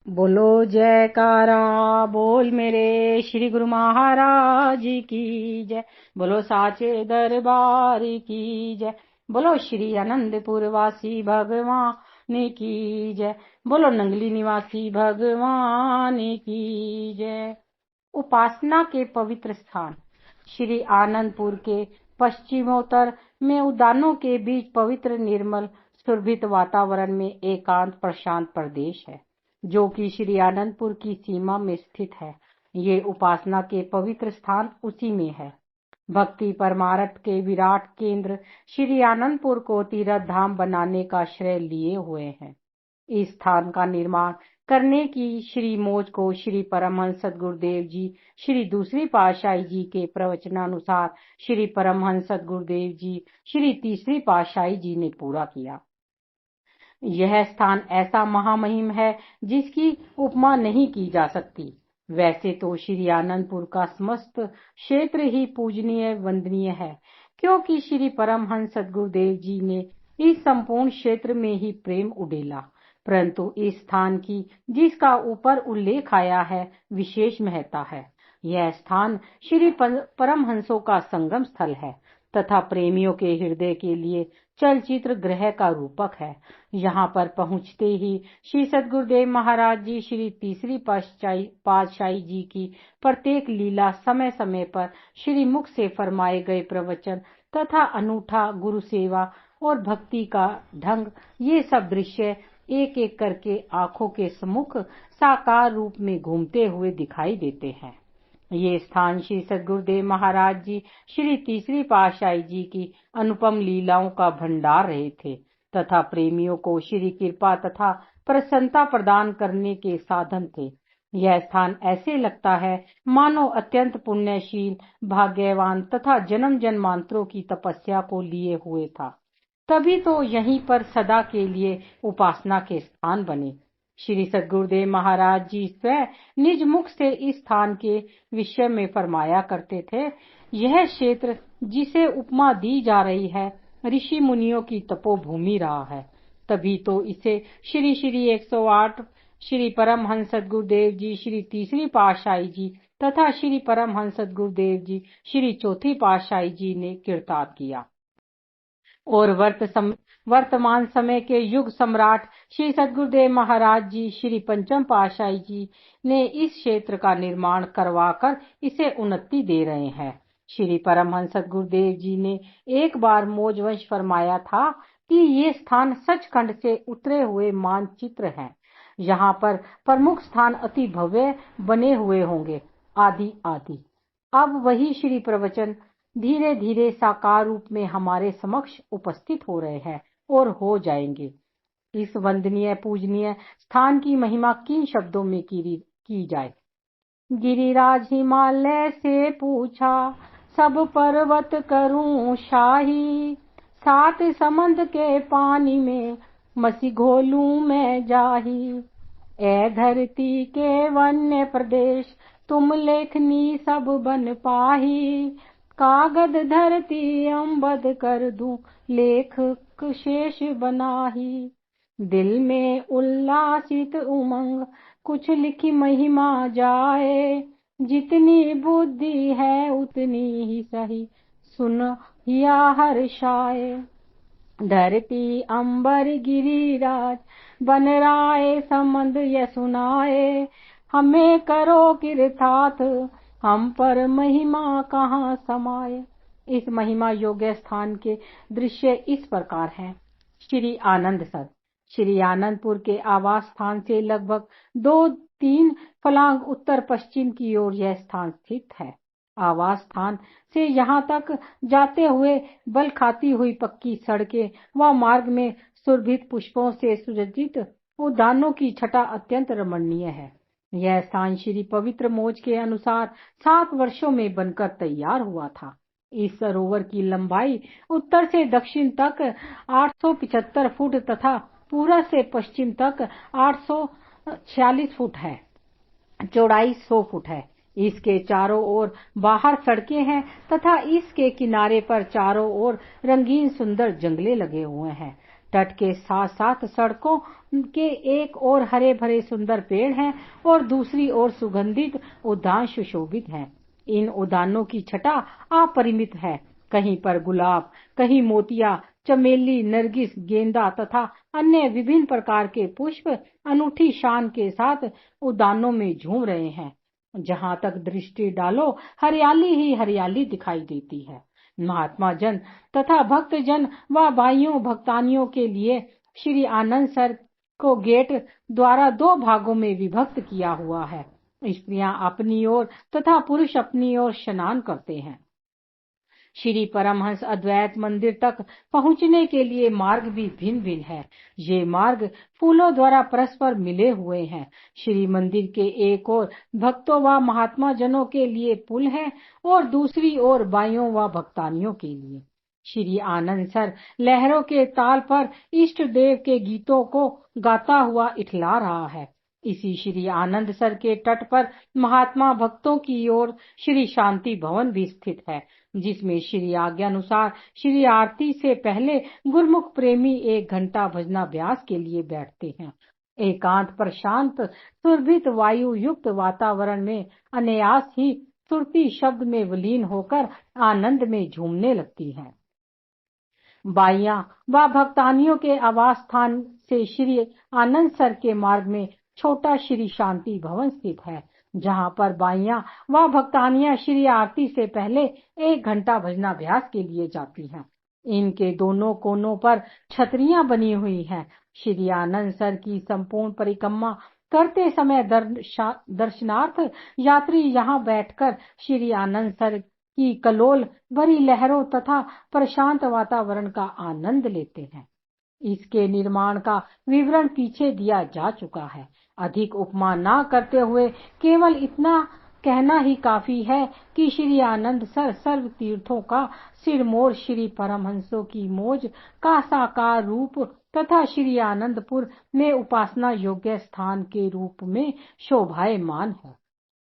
बोलो जयकारा बोल मेरे श्री गुरु महाराज की जय। बोलो साचे दरबार की जय। बोलो श्री आनंदपुर वासी भगवान की जय। बोलो नंगली निवासी भगवान की जय। उपासना के पवित्र स्थान श्री आनंदपुर के पश्चिमोत्तर में उद्यानों के बीच पवित्र निर्मल सुरभित वातावरण में एकांत प्रशांत प्रदेश है जो कि श्री आनंदपुर की सीमा में स्थित है। ये उपासना के पवित्र स्थान उसी में है। भक्ति परमार्थ के विराट केंद्र श्री आनंदपुर को तीर्थ धाम बनाने का श्रेय लिए हुए हैं। इस स्थान का निर्माण करने की श्री मोज को श्री परमहंस सद्गुरुदेव जी श्री दूसरी पातशाही जी के प्रवचनानुसार श्री परमहंस सद्गुरुदेव जी श्री तीसरी पातशाही जी ने पूरा किया। यह स्थान ऐसा महामहिम है जिसकी उपमा नहीं की जा सकती। वैसे तो श्री आनंदपुर का समस्त क्षेत्र ही पूजनीय वंदनीय है, क्योंकि श्री परमहंस सद्गुरुदेव जी ने इस संपूर्ण क्षेत्र में ही प्रेम उड़ेला, परंतु इस स्थान की जिसका ऊपर उल्लेख आया है विशेष महत्ता है। यह स्थान श्री परमहंसों का संगम स्थल है तथा प्रेमियों के हृदय के लिए चलचित्र गृह का रूपक है। यहाँ पर पहुँचते ही श्री सद्गुरुदेव महाराज जी श्री तीसरी पातशाही जी की प्रत्येक लीला समय समय पर श्री मुख से फरमाए गए प्रवचन तथा अनूठा गुरु सेवा और भक्ति का ढंग, ये सब दृश्य एक एक करके आंखों के सम्मुख साकार रूप में घूमते हुए दिखाई देते हैं। ये स्थान श्री सद्गुरुदेव महाराज जी श्री तीसरी पातशाही जी की अनुपम लीलाओं का भंडार रहे थे तथा प्रेमियों को श्री कृपा तथा प्रसन्नता प्रदान करने के साधन थे। यह स्थान ऐसे लगता है मानो अत्यंत पुण्यशील, भाग्यवान तथा जन्म जन्मांतरों की तपस्या को लिए हुए था, तभी तो यहीं पर सदा के लिए उपासना के स्थान बने। श्री सद्गुरुदेव महाराज जी स्वयं निज मुख से इस स्थान के विषय में फरमाया करते थे, यह क्षेत्र जिसे उपमा दी जा रही है ऋषि मुनियों की तपोभूमि रहा है, तभी तो इसे श्री श्री 108 श्री परमहंस सद्गुरुदेव जी श्री तीसरी पातशाही जी तथा श्री परमहंस सद्गुरुदेव जी श्री चौथी पातशाही जी ने कीर्तित किया। और वर्तमान समय के युग सम्राट श्री सद्गुरुदेव महाराज जी श्री पंचम पातशाही जी ने इस क्षेत्र का निर्माण करवाकर इसे उन्नति दे रहे हैं। श्री परमहंस सद्गुरुदेव जी ने एक बार मौजवंश फरमाया था कि ये स्थान सचखंड से उतरे हुए मानचित्र हैं। यहाँ पर प्रमुख स्थान अति भव्य बने हुए होंगे आदि आदि। अब वही श्री प्रवचन धीरे धीरे साकार रूप में हमारे समक्ष उपस्थित हो रहे हैं और हो जाएंगे। इस वंदनीय पूजनीय स्थान की महिमा किन शब्दों में की जाए। गिरिराज हिमालय से पूछा, सब पर्वत करूं शाही, सात समंद के पानी में मसी घोलूं मैं जाही। ए धरती के वन्य प्रदेश, तुम लेखनी सब बन पाही, कागद धरती अम्बद कर दूं, लेख शेष बनाही। दिल में उल्लासित उमंग, कुछ लिखी महिमा जाए, जितनी बुद्धि है उतनी ही सही, सुन या हर्षाए। धरती अंबर गिरिराज, बन राय संबंध ये सुनाए, हमें करो किरतार्थ, हम पर महिमा कहाँ समाये। इस महिमा योग्य स्थान के दृश्य इस प्रकार हैं। श्री आनंद सर श्री आनंदपुर के आवास स्थान से लगभग 2-3 फलांग उत्तर पश्चिम की ओर यह स्थान स्थित है। आवास स्थान से यहाँ तक जाते हुए बल खाती हुई पक्की सड़कें व मार्ग में सुरभित पुष्पों से सुसज्जित उद्यानों की छटा अत्यंत रमणीय है। यह स्थान श्री पवित्र मोज के अनुसार 7 वर्षों में बनकर तैयार हुआ था। इस सरोवर की लंबाई उत्तर से दक्षिण तक 875 फुट तथा पूर्व से पश्चिम तक 846 फुट है। चौड़ाई 100 फुट है। इसके चारों ओर बाहर सड़कें हैं तथा इसके किनारे पर चारों ओर रंगीन सुंदर जंगले लगे हुए हैं। तट के साथ साथ सड़कों के एक ओर हरे भरे सुंदर पेड़ हैं और दूसरी ओर सुगंधित उद्यान सुशोभित हैं। इन उद्यानों की छटा अपरिमित है। कहीं पर गुलाब, कहीं मोतिया, चमेली, नरगिस, गेंदा तथा अन्य विभिन्न प्रकार के पुष्प अनूठी शान के साथ उद्यानों में झूम रहे हैं। जहां तक दृष्टि डालो हरियाली ही हरियाली दिखाई देती है। महात्मा जन तथा भक्त जन व भाइयों भक्तानियों के लिए श्री आनंद सर को गेट द्वारा 2 भागों में विभक्त किया हुआ है। स्त्रियां अपनी ओर तथा पुरुष अपनी ओर स्नान करते हैं। श्री परमहंस अद्वैत मंदिर तक पहुंचने के लिए मार्ग भी भिन्न भिन्न है। ये मार्ग फूलों द्वारा परस्पर मिले हुए हैं। श्री मंदिर के एक ओर भक्तों व महात्मा जनों के लिए पुल है और दूसरी ओर बाइयों व भक्तानियों के लिए। श्री आनंद सर लहरों के ताल पर इष्ट देव के गीतों को गाता हुआ इठला रहा है। इसी श्री आनंद सर के तट पर महात्मा भक्तों की ओर श्री शांति भवन भी स्थित है, जिसमें श्री आज्ञानुसार श्री आरती से पहले गुरमुख प्रेमी 1 घंटा भजनाभ्यास के लिए बैठते हैं। एकांत प्रशांत सुरभित वायु युक्त वातावरण में अनायास ही सुरती शब्द में विलीन होकर आनंद में झूमने लगती हैं। बाइयां व भक्तानियों के आवास स्थान से श्री आनंद सर के मार्ग में छोटा श्री शांति भवन स्थित है, जहां पर बाइयां व भक्तानियां श्री आरती से पहले 1 घंटा भजनाभ्यास के लिए जाती हैं। इनके दोनों कोनों पर छतरियां बनी हुई हैं। श्री आनंद सर की संपूर्ण परिक्रमा करते समय दर्शनार्थ यात्री यहां बैठकर श्री आनंद सर की कलोल भरी लहरों तथा प्रशांत वातावरण का आनंद लेते हैं। इसके निर्माण का विवरण पीछे दिया जा चुका है। अधिक उपमा ना करते हुए केवल इतना कहना ही काफी है कि श्री आनंद सर सर्व तीर्थों का सिरमौर श्री परमहंसों की मौज का साकार रूप तथा श्री आनंदपुर में उपासना योग्य स्थान के रूप में शोभायमान है।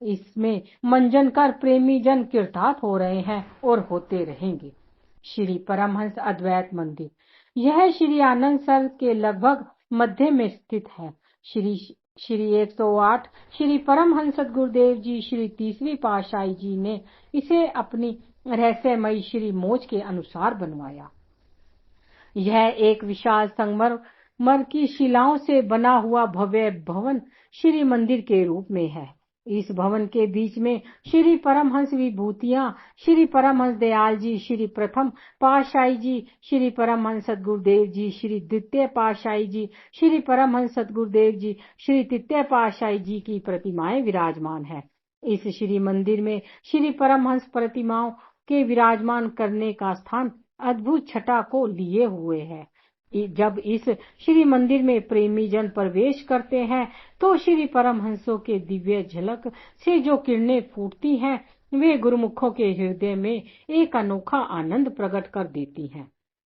इसमें मंजन कर प्रेमी जन कृतार्थ हो रहे हैं और होते रहेंगे। श्री परमहंस अद्वैत मंदिर यह श्री आनंद सर के लगभग मध्य में स्थित है। श्री 108 श्री परमहंस गुरुदेव जी श्री 3वीं पातशाही जी ने इसे अपनी रहस्यमयी श्री मौज के अनुसार बनवाया। यह एक विशाल संगमरमर की शिलाओं से बना हुआ भव्य भवन श्री मंदिर के रूप में है। इस भवन के बीच में श्री परमहंस विभूतियां, श्री परमहंस दयाल जी श्री प्रथम पातशाही जी, श्री परमहंस सदगुरुदेव जी श्री द्वितीय पातशाही जी, श्री परमहंस सदगुरुदेव जी श्री तृतीय पातशाही जी की प्रतिमाएं विराजमान है। इस श्री मंदिर में श्री परमहंस प्रतिमाओं के विराजमान करने का स्थान अद्भुत छटा को लिए हुए है। जब इस श्री मंदिर में प्रेमी जन प्रवेश करते हैं तो श्री परमहंसों के दिव्य झलक से जो किरणें फूटती हैं वे गुरुमुखों के हृदय में एक अनोखा आनंद प्रकट कर देती हैं।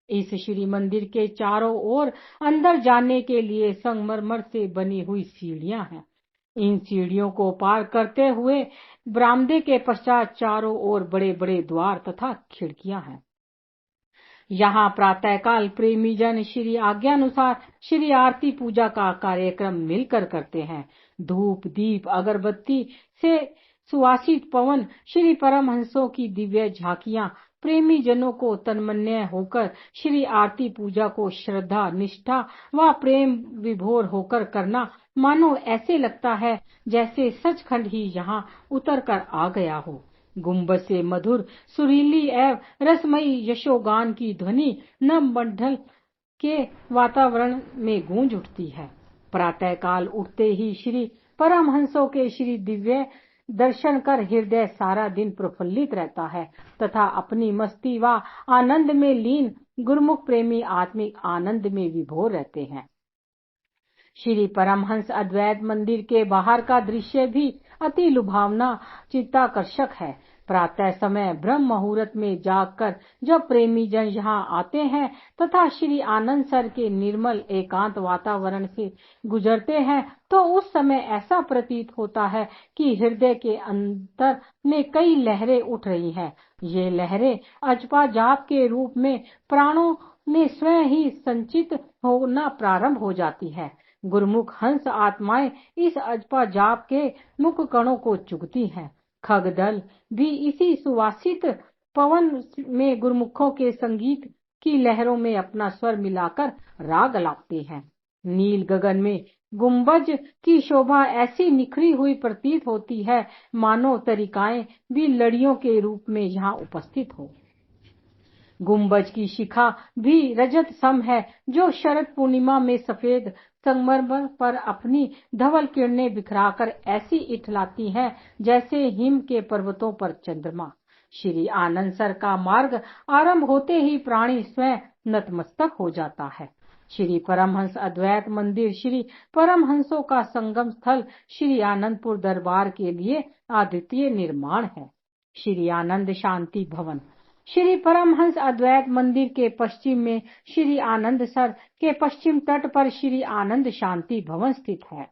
इस श्री मंदिर के चारों ओर अंदर जाने के लिए संगमरमर से बनी हुई सीढ़ियां हैं। इन सीढ़ियों को पार करते हुए बरामदे के पश्चात चारों ओर बड़े बड़े द्वार तथा खिड़कियां हैं। यहाँ प्रातःकाल प्रेमी जन श्री आज्ञानुसार श्री आरती पूजा का कार्यक्रम मिलकर करते हैं। धूप दीप अगरबत्ती से सुवासित पवन श्री परमहंसों की दिव्य झांकियां प्रेमी जनों को तन्मय होकर श्री आरती पूजा को श्रद्धा निष्ठा व प्रेम विभोर होकर करना मानो ऐसे लगता है जैसे सचखंड ही यहाँ उतर कर आ गया हो। गुंबद से मधुर सुरीली एवं रसमयी यशोगान की ध्वनि नव मंडल के वातावरण में गूंज उठती है। प्रातःकाल उठते ही श्री परमहंसों के श्री दिव्य दर्शन कर हृदय सारा दिन प्रफुल्लित रहता है तथा अपनी मस्ती व आनंद में लीन गुरुमुख प्रेमी आत्मिक आनंद में विभोर रहते हैं। श्री परमहंस अद्वैत मंदिर के बाहर का दृश्य भी अति लुभावना चित्ताकर्षक है। प्रातः समय ब्रह्म मुहूर्त में जागकर जब प्रेमी जन यहाँ आते हैं तथा श्री आनंद सर के निर्मल एकांत वातावरण से गुजरते हैं तो उस समय ऐसा प्रतीत होता है कि हृदय के अंदर में कई लहरें उठ रही हैं। ये लहरें अजपा जाप के रूप में प्राणों में स्वयं ही संचित होना प्रारंभ हो जाती है। गुरुमुख हंस आत्माएं इस अजपा जाप के मुख कणों को चुगती हैं। खगदल भी इसी सुवासित पवन में गुरुमुखों के संगीत की लहरों में अपना स्वर मिलाकर राग लापते हैं। नील गगन में गुंबज की शोभा ऐसी निखरी हुई प्रतीत होती है मानो तरिकाएं भी लड़ियों के रूप में यहाँ उपस्थित हो। गुंबज की शिखा भी रजत सम है जो शरद पूर्णिमा में सफेद संगमरमर पर अपनी धवल किरणें बिखराकर ऐसी इठलाती हैं जैसे हिम के पर्वतों पर चंद्रमा। श्री आनंदसर का मार्ग आरंभ होते ही प्राणी स्वयं नतमस्तक हो जाता है। श्री परमहंस अद्वैत मंदिर श्री परमहंसों का संगम स्थल श्री आनंदपुर दरबार के लिए अद्वितीय निर्माण है। श्री आनंद शांति भवन श्री परमहंस अद्वैत मंदिर के पश्चिम में श्री आनंदसर के पश्चिम तट पर श्री आनंद शांति भवन स्थित है।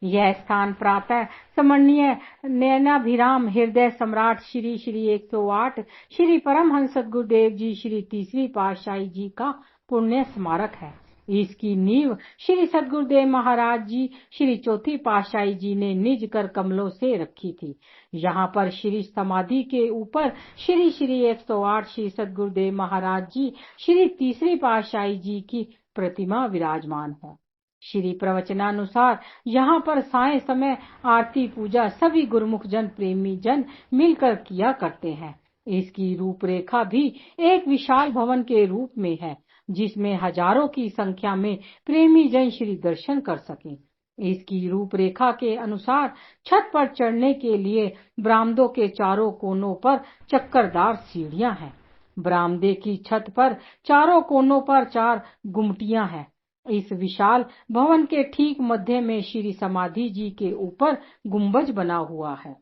यह स्थान प्रातः स्मरणीय नयनाभिराम हृदय सम्राट श्री 108 श्री परमहंस सद्गुरुदेव जी श्री तीसरी पातशाही जी का पुण्य स्मारक है। इसकी नींव श्री सद्गुरुदेव महाराज जी श्री चौथी पातशाही जी ने निज कर कमलों से रखी थी। यहाँ पर श्री समाधि के ऊपर श्री 108 श्री सद्गुरुदेव महाराज जी श्री तीसरी पातशाही जी की प्रतिमा विराजमान है। श्री प्रवचनानुसार यहाँ पर साय समय आरती पूजा सभी गुरुमुख जन प्रेमी जन मिलकर किया करते हैं। इसकी रूपरेखा भी एक विशाल भवन के रूप में है जिसमें हजारों की संख्या में प्रेमी जन श्री दर्शन कर सकें। इसकी रूपरेखा के अनुसार छत पर चढ़ने के लिए बरामदों के चारों कोनों पर चक्करदार सीढ़ियां हैं। बरामदे की छत पर चारों कोनों पर 4 गुमटियां हैं। इस विशाल भवन के ठीक मध्य में श्री समाधि जी के ऊपर गुंबज बना हुआ है।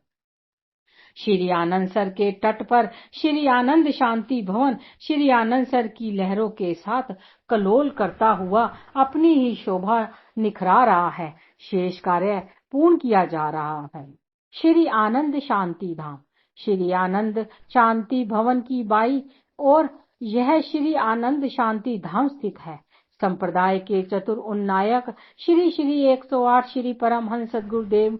श्री आनंदसर के तट पर श्री आनंद शांति भवन श्री आनंदसर की लहरों के साथ कलोल करता हुआ अपनी ही शोभा निखरा रहा है। शेष कार्य पूर्ण किया जा रहा है। श्री आनंद शांति धाम श्री आनंद शांति भवन की बाई और यह श्री आनंद शांति धाम स्थित है। संप्रदाय के चतुर उन्नायक श्री 108 श्री परमहंस सद्गुरुदेव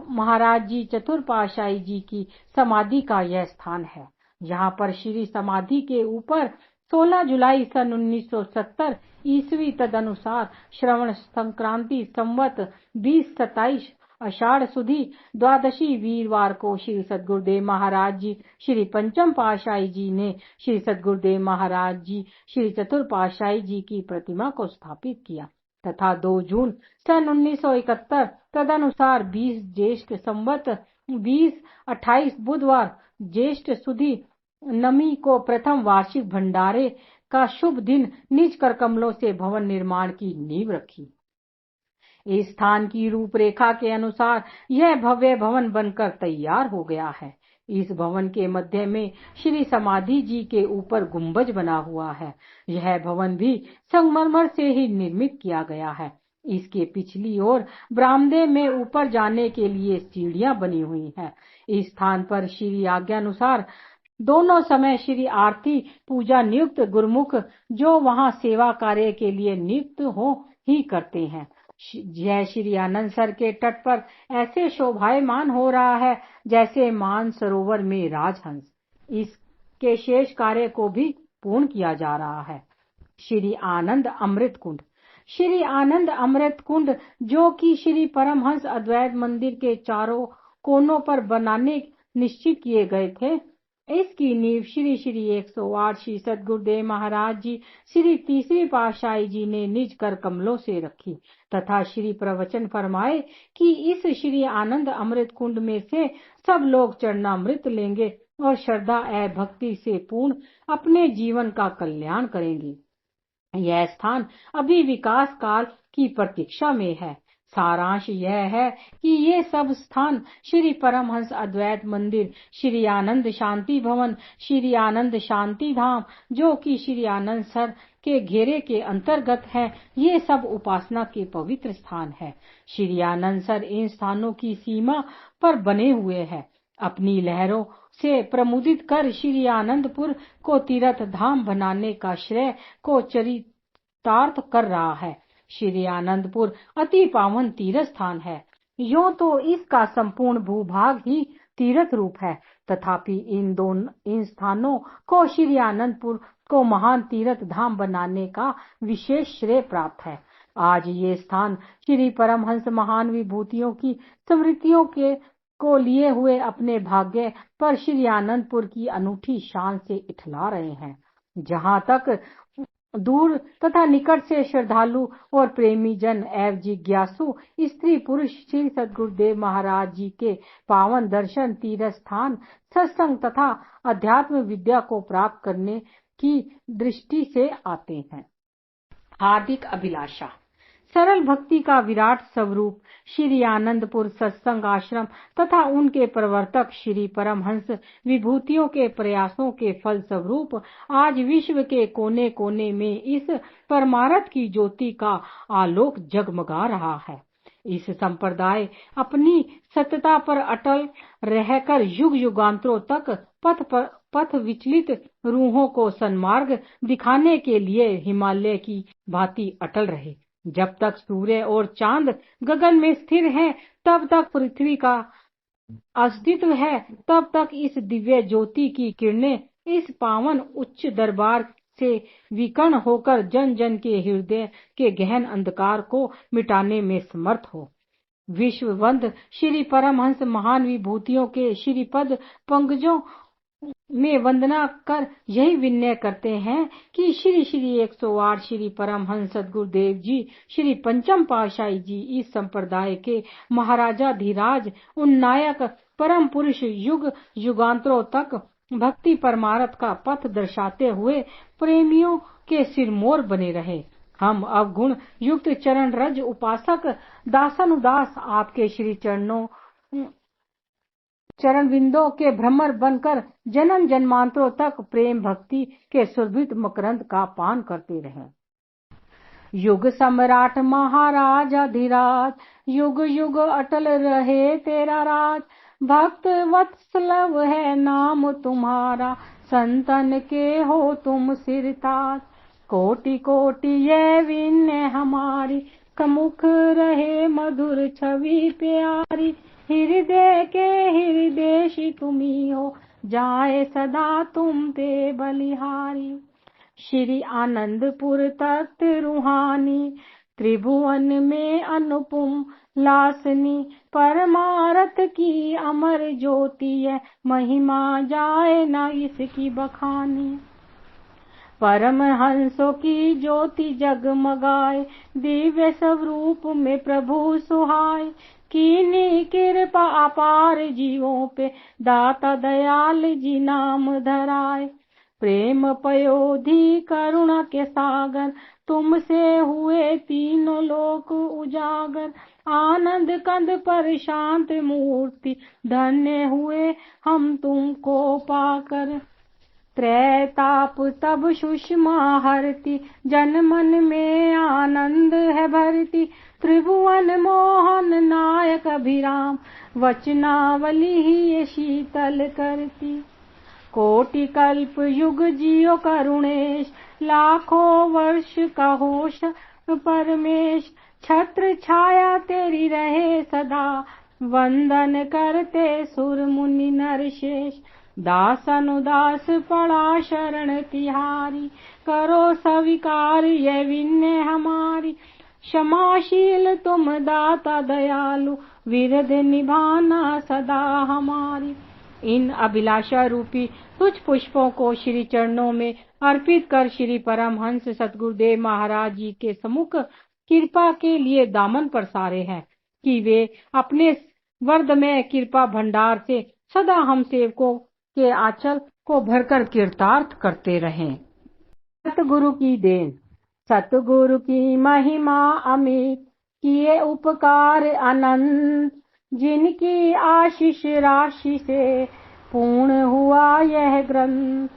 महाराज जी चतुर पातशाही जी की समाधि का यह स्थान है। यहाँ पर श्री समाधि के ऊपर 16 जुलाई सन 1970 ईस्वी तदनुसार श्रवण संक्रांति संवत 2027 आषाढ़ सुधी द्वादशी वीरवार को श्री सद्गुरुदेव महाराज जी श्री पंचम पातशाही जी ने श्री सद्गुरुदेव महाराज जी श्री चतुर पातशाही जी की प्रतिमा को स्थापित किया तथा 2 जून सन 1971 तदनुसार 20 ज्येष्ठ संवत 2028 बुधवार ज्येष्ठ सुधी नमी को प्रथम वार्षिक भंडारे का शुभ दिन निज कर कमलों से भवन निर्माण की नींव रखी। इस स्थान की रूपरेखा के अनुसार यह भव्य भवन बनकर तैयार हो गया है। इस भवन के मध्य में श्री समाधि जी के ऊपर गुंबज बना हुआ है। यह भवन भी संगमरमर से ही निर्मित किया गया है। इसके पिछली ओर बरामदे में ऊपर जाने के लिए सीढ़ियां बनी हुई हैं। इस स्थान पर श्री आज्ञानुसार दोनों समय श्री आरती पूजा नियुक्त गुरुमुख जो वहां सेवा कार्य के लिए नियुक्त हो ही करते हैं। यह श्री आनंदसर के तट पर ऐसे शोभायमान हो रहा है जैसे मान सरोवर में राजहंस। इसके शेष कार्य को भी पूर्ण किया जा रहा है। श्री आनंद अमृत कुंड श्री आनंद अमृत कुंड जो कि श्री परमहंस अद्वैत मंदिर के चारों कोनों पर बनाने निश्चित किए गए थे, इसकी नींव श्री 108 श्री सद्गुरुदेव महाराज जी श्री तीसरी पातशाही जी ने निज कर कमलों से रखी तथा श्री प्रवचन फरमाए कि इस श्री आनंद अमृत कुंड में से सब लोग चरणामृत लेंगे और श्रद्धा एवं भक्ति से पूर्ण अपने जीवन का कल्याण करेंगे। यह स्थान अभी विकास काल की प्रतीक्षा में है। सारांश यह है कि ये सब स्थान श्री परमहंस अद्वैत मंदिर श्री आनंद शांति भवन श्री आनंद शांति धाम जो कि श्री आनंदसर के घेरे के अंतर्गत है, ये सब उपासना के पवित्र स्थान है। श्री आनंदसर इन स्थानों की सीमा पर बने हुए है। अपनी लहरों से प्रमुदित कर श्री आनंदपुर को तीर्थ धाम बनाने का श्रेय को चरितार्थ कर रहा है। श्री आनंदपुर अति पावन तीर्थ स्थान है। यूं तो इसका संपूर्ण भूभाग ही तीर्थ रूप है, तथापि इन स्थानों को श्री आनंदपुर को महान तीर्थ धाम बनाने का विशेष श्रेय प्राप्त है। आज ये स्थान श्री परमहंस महान विभूतियों की स्मृतियों को लिए हुए अपने भाग्य पर श्री आनंदपुर की अनूठी शान से इठला रहे हैं। जहाँ तक दूर तथा निकट से श्रद्धालु और प्रेमी जन एवं जिज्ञासु स्त्री पुरुष श्री सद्गुरुदेव महाराज जी के पावन दर्शन, तीर्थ स्थान, सत्संग तथा अध्यात्म विद्या को प्राप्त करने की दृष्टि से आते हैं। हार्दिक अभिलाषा। सरल भक्ति का विराट स्वरूप श्री आनंदपुर सत्संग आश्रम तथा उनके प्रवर्तक श्री परमहंस विभूतियों के प्रयासों के फल स्वरूप आज विश्व के कोने कोने में इस परमार्थ की ज्योति का आलोक जगमगा रहा है। इस संप्रदाय अपनी सत्यता पर अटल रहकर युग युगांतरों तक पथ विचलित रूहों को सन्मार्ग दिखाने के लिए हिमालय की भांति अटल रहे। जब तक सूर्य और चांद गगन में स्थिर हैं, तब तक पृथ्वी का अस्तित्व है, तब तक इस दिव्य ज्योति की किरणें इस पावन उच्च दरबार से विकर्ण होकर जन जन के हृदय के गहन अंधकार को मिटाने में समर्थ हो। विश्ववंद श्री परमहंस महान विभूतियों के श्रीपद पंकजों में वंदना कर यही विनय करते हैं कि श्री श्री 108 श्री परमहंस सद्गुरुदेव जी श्री पंचम पातशाही जी इस संप्रदाय के महाराजाधिराज उन्नायक परम पुरुष युग युगांतरों तक भक्ति परमार्थ का पथ दर्शाते हुए प्रेमियों के सिरमौर बने रहे। हम अवगुण युक्त चरण रज उपासक दासानुदास आपके श्री चरण बिंदों के भ्रमर बनकर जन्म जन्मांतरों तक प्रेम भक्ति के सुरभित मकरंद का पान करते रहे। युग सम्राट महाराज अधिराज युग युग अटल रहे तेरा राज। भक्त वत्सलव है नाम तुम्हारा, संतन के हो तुम सिरताज। कोटि कोटि ये विनय हमारी, कमुख रहे मधुर छवि प्यारी। हृदय के हृदय तुम्ही हो, जाए सदा तुम पे बलिहारी। श्री आनंदपुर तख्त रूहानी, त्रिभुवन में अनुपम लासनी। परमारथ की अमर ज्योति है, महिमा जाए ना इसकी बखानी। परमहंसों की ज्योति जगमगाए, दिव्य स्वरूप में प्रभु सुहाए। कीनी कृपा अपार जीवों पे, दाता दयाल जी नाम धराए। प्रेम पयोधि करुणा के सागर, तुमसे हुए तीनों लोक उजागर। आनंद कंद पर शांत मूर्ति, धन्य हुए हम तुमको पाकर। त्रैताप तब सुषमा हरती, जन मन में आनंद है भरती। त्रिभुवन मोहन नायक अभिराम, वचनावली ही ये शीतल करती। कोटि कल्प युग जियो करुणेश, लाखों वर्ष का होश परमेश। छत्र छाया तेरी रहे सदा, वंदन करते सुर मुनि नर शेष। दासानुदास पड़ा शरण तिहारी, करो स्वीकार ये विनय हमारी। क्षमाशील तुम दाता दयालु, विरध निभाना सदा हमारी। इन अभिलाषा रूपी तुझ पुष्पों को श्री चरणों में अर्पित कर श्री परमहंस सद्गुरुदेव महाराज जी के सम्मुख कृपा के लिए दामन पसारे हैं कि वे अपने वरदमय कृपा भंडार से सदा हम सेवकों के आंचल को भरकर कृतार्थ करते रहें। सतगुरु की देन। सतगुरु की महिमा अमित, किए उपकार अनंत। जिनकी आशीष राशि से पूर्ण हुआ यह ग्रंथ।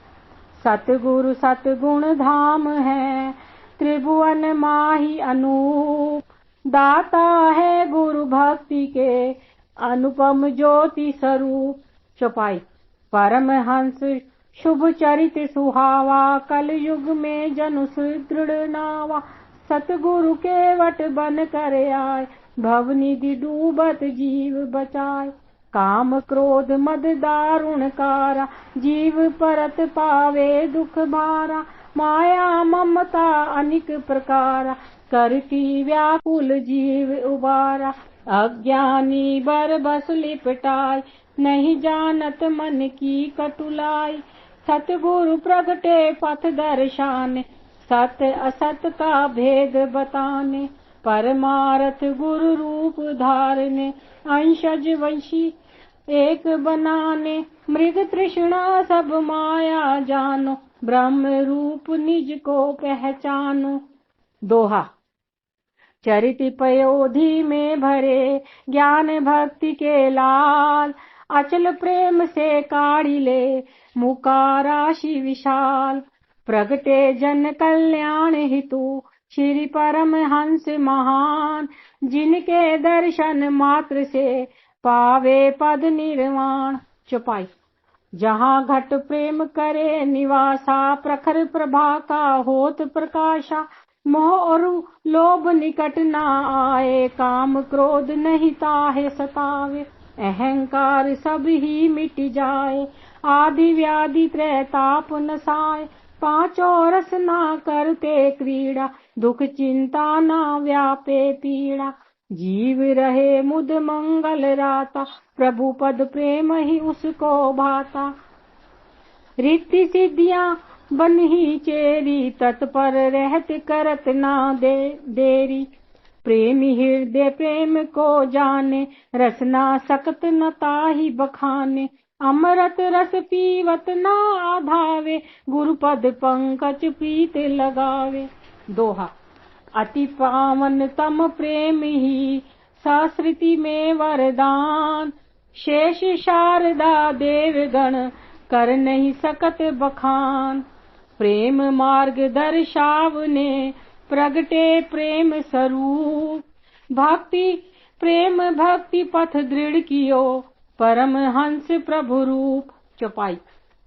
सतगुरु सतगुण धाम है, त्रिभुवन माही अनूप। दाता है गुरु भक्ति के, अनुपम ज्योति स्वरूप। चौपाई। परमहंस शुभ चरित सुहावा, कल युग में जनु सुदृढ़ नावा। सतगुरु के वट बन कर आए, भवनिधि डूबत जीव बचाए। काम क्रोध मद दारुण कारा, जीव परत पावे दुख भारा। माया ममता अनिक प्रकारा, करती व्याकुल जीव उबारा। अज्ञानी बर बस लिपटाई, नहीं जानत मन की कटुलाई। सतगुरु प्रगटे पथ दर्शाने, सत्य असत का भेद बताने। परमारथ गुरु रूप धारने, अंशज वंशी एक बनाने। मृग तृष्णा सब माया जानो, ब्रह्म रूप निज को पहचानो। दोहा। चरित पयोधि में भरे, ज्ञान भक्ति के लाल। अचल प्रेम से काढ़ी ले, मुका राशि विशाल। प्रगटे जन कल्याण हितु, श्री परमहंस महान। जिनके दर्शन मात्र से, पावे पद निर्वाण। चौपाई। जहाँ घट प्रेम करे निवासा, प्रखर प्रभा का होत प्रकाशा। मोह और लोभ निकट ना आए, काम क्रोध नहीं ताहे सतावे। अहंकार सब ही मिट जाए, आदि व्याधि त्रैताप नसाए। पांचों रस ना करते क्रीड़ा, दुख चिंता ना व्यापे पीड़ा। जीव रहे मुद मंगल राता, प्रभु पद प्रेम ही उसको भाता। रिद्धि सिद्धियां बन ही चेरी, तत्पर रहत करत ना देरी। प्रेमी हृदय प्रेम को जाने, रसना सकत न ताहि बखाने। अमृत रस पीवत ना आधावे, गुरु पद पंकज प्रीत लगावे। दोहा। अति पावन तम प्रेम ही, संस्कृति में वरदान। शेष शारदा देवगण, कर नहीं सकत बखान। प्रेम मार्ग दर्शावने, प्रगटे प्रेम स्वरूप। भक्ति प्रेम भक्ति पथ दृढ़ कियो, परमहंस प्रभु रूप। चौपाई।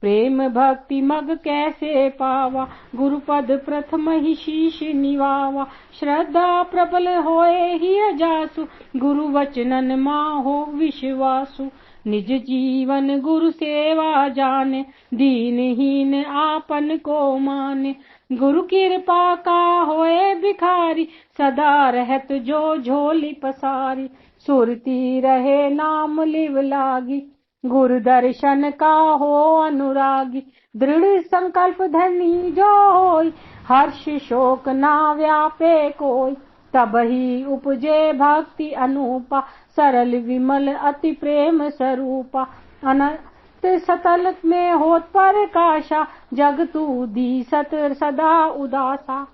प्रेम भक्ति मग कैसे पावा, गुरुपद प्रथम ही शीश निवावा। श्रद्धा प्रबल होए ही जासु, गुरु वचनन माहो विश्वासु। निज जीवन गुरु सेवा जाने, दीनहीन आपन को माने। गुरु कृपा का होए भिखारी, सदा रहत जो झोली पसारी। सुरती रहे नाम लिव लागी, गुरु दर्शन का हो अनुरागी। दृढ़ संकल्प धनी जो होई, हर्ष शोक ना व्यापे कोई। तब ही उपजे भक्ति अनूपा, सरल विमल अति प्रेम स्वरूपा। अनंत सतल में होत प्रकाशा, जग तू दिसत सदा उदासा।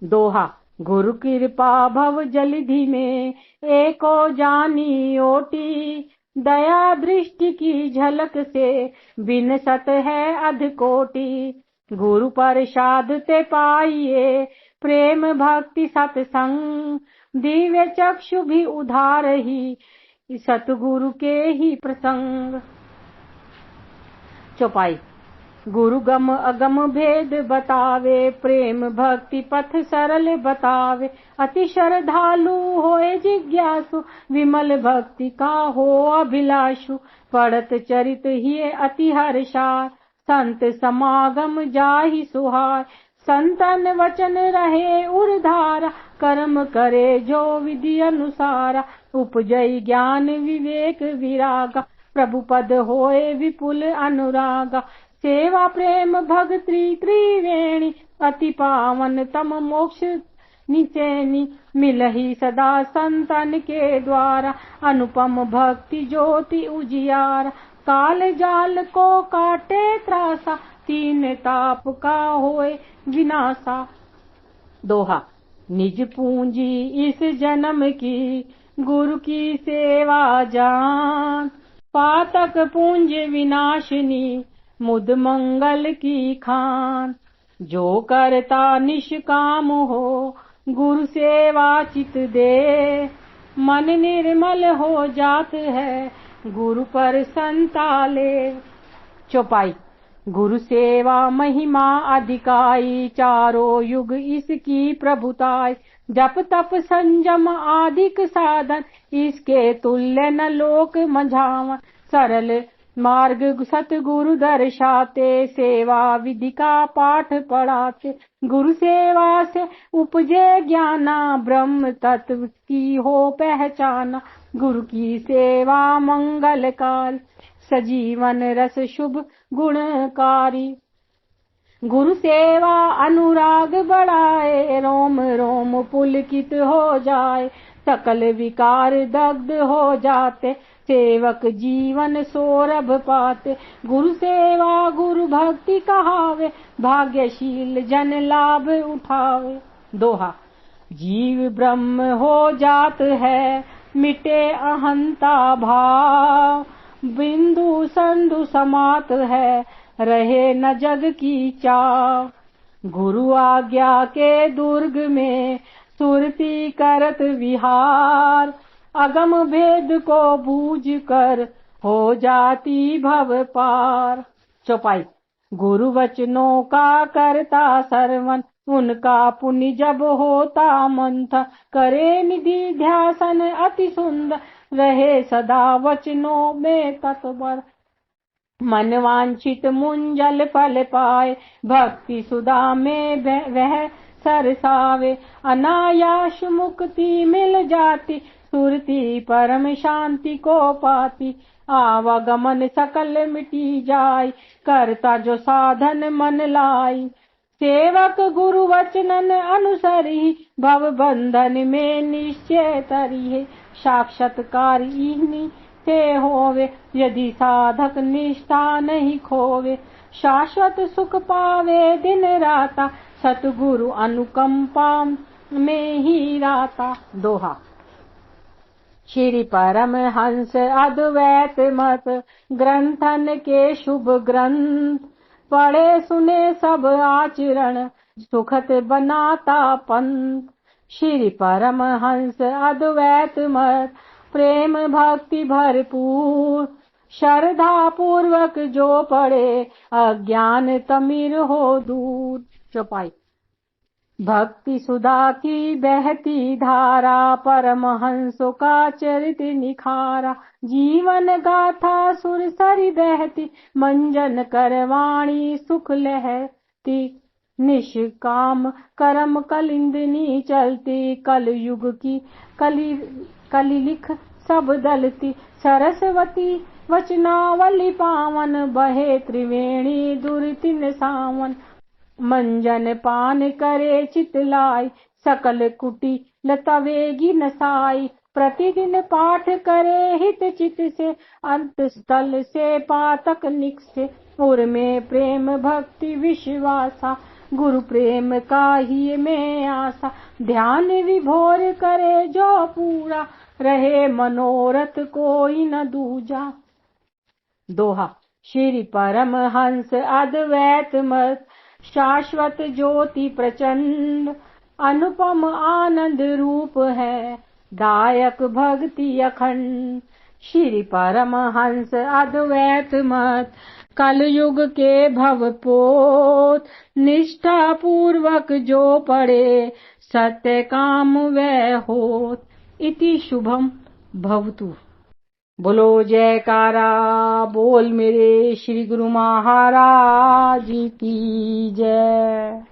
दोहा। गुरु कृपा भव जलधि में, एको जानी ओटी। दया दृष्टि की झलक से, बिन सत है अध कोटि। गुरु प्रसाद ते पाइए, प्रेम भक्ति सत्संग। दिव्य चक्षु भी उधार ही, सतगुरु के ही प्रसंग। चौपाई। गुरु गम अगम भेद बतावे, प्रेम भक्ति पथ सरल बतावे। अति श्रद्धालु होए जिज्ञासु, विमल भक्ति का हो अभिलाषु। पढ़त चरित ही अति हर्षाय, संत समागम जाहि सुहाय। संतन वचन रहे उर्धारा, कर्म करे जो विधि अनुसारा। उपजई ज्ञान विवेक विरागा, प्रभु पद होए विपुल अनुरागा। सेवा प्रेम भक्ति त्रिवेणी, अति पावन तम मोक्ष निचेनी। मिलहि सदा संतन के द्वारा, अनुपम भक्ति ज्योति उजियारा। काल जाल को काटे त्रासा, तीन ताप का होए विनाशा। दोहा। निज पूंजी इस जन्म की, गुरु की सेवा जान। पातक पूंज विनाशिनी, मुद मंगल की खान। जो करता निष्काम हो, गुरु सेवा चित दे। मन निर्मल हो जात है, गुरु पर संताले। चौपाई। गुरु सेवा महिमा अधिकाई, चारों युग इसकी प्रभुताई। जप तप संयम आदिक साधन, इसके तुल्य न लोक मंझावन। सरल मार्ग सतगुरु दर्शाते, सेवा विधि का पाठ पढ़ाते। गुरु सेवा से उपजे ज्ञाना, ब्रह्म तत्व की हो पहचाना। गुरु की सेवा मंगलकारी, सजीवन रस शुभ गुणकारी। गुरु सेवा अनुराग बढ़ाए, रोम रोम पुलकित हो जाए। सकल विकार दग्ध हो जाते, सेवक जीवन सौरभ पाते। गुरु सेवा गुरु भक्ति कहावे, भाग्यशील जन लाभ उठावे। दोहा। जीव ब्रह्म हो जात है, मिटे अहंता भाव। बिंदु संधु समात है, रहे न जग की चाव। गुरु आज्ञा के दुर्ग में, सुरती करत विहार। अगम भेद को बूझ कर, हो जाती भव पार। चौपाई। गुरु वचनों का करता सरवन, उनका पुण्य जब होता मंथन। करे निधि ध्यासन अति सुंदर, रहे सदा वचनों में तत्पर। मन वांछित मुंजल फल पाए, भक्ति सुधा में वह सरसावे। अनायास मुक्ति मिल जाती, सुरती परम शांति को पाती। आवागमन सकल मिटी जाय, करता जो साधन मन लाई। सेवक गुरु वचनन अनुसरी, भव बंधन में निश्चय तरी। साक्षात्कार इन्हीं से होवे, यदि साधक निष्ठा नहीं खोवे। शाश्वत सुख पावे दिन राता, सतगुरु अनुकंपा में ही राता। दोहा। श्री परमहंस अद्वैत मत, ग्रंथन के शुभ ग्रंथ। पढ़े सुने सब आचरण, सुखत बनाता पंथ। श्री परमहंस अद्वैत मत, प्रेम भक्ति भरपूर। श्रद्धा पूर्वक जो पढ़े, अज्ञान तमिर हो दूर। चौपाई। भक्ति सुधा की बहती धारा, परमहंसों का चरित निखारा। जीवन गाथा सुरसरी बहती, मंजन करवाणी सुख लहती। निष्काम कर्म कलिंदनी चलती, कल युग की कली लिख सब दलती। सरस्वती वचनावली पावन, बहे त्रिवेणी दुर्तिन सावन। मंजन पान करे चितलाई, सकल कुटी लतवेगी नसाई। प्रतिदिन पाठ करे हित चित से, अंत स्थल से पातक निकसे। उर में प्रेम भक्ति विश्वासा, गुरु प्रेम का ही में आशा। ध्यान विभोर करे जो पूरा, रहे मनोरथ कोई न दूजा। दोहा। श्री परमहंस अद्वैत मत, शाश्वत ज्योति प्रचंड। अनुपम आनंद रूप है, दायक भक्ति अखंड। श्री परमहंस अद्वैत मत, कलयुग के भवपोत। निष्ठा पूर्वक जो पढ़े, सत्य काम वह होत। इति शुभम भवतु। बोलो जयकारा बोल मेरे श्री गुरु महाराज की जय।